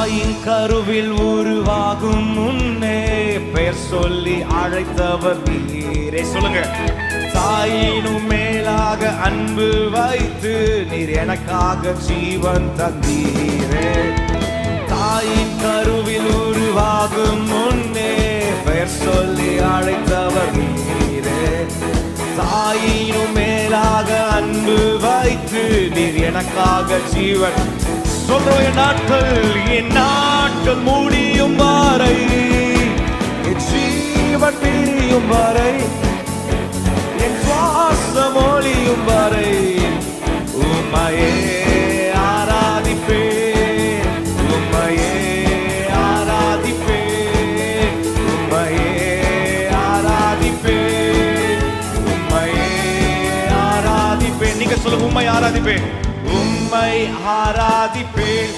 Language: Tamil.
தாயின் கருவில் உருவாகும் முன்னே பெயர் சொல்லி அழைத்தவர் நீரே. சொல்லுங்க. தாயினும் மேலாக அன்பு வைத்து நீர் எனக்காக ஜீவன் தந்தீரே. தாயின் கருவில் உருவாகும் முன்னே பெயர் சொல்லி அழைத்தவர் நீரே. தாயினும் மேலாக அன்பு வைத்து நீர் எனக்காக ஜீவன். சொல்ற என் நாட்கள் முடியும் வரை, என் ஜீவன் பிரியும் வரை, என் சுவாசம் ஒளியும் வரை உம்மையே ஆராதிப்பேன், உம்மையே ஆராதிப்பேன், உம்மையே ஆராதிப்பேன், உம்மையே ஆராதிப்பேன். நீங்க சொல்லுங்க, உம்மை ஆராதிப்பேன், உம்மை ஆராதிப்பேன்.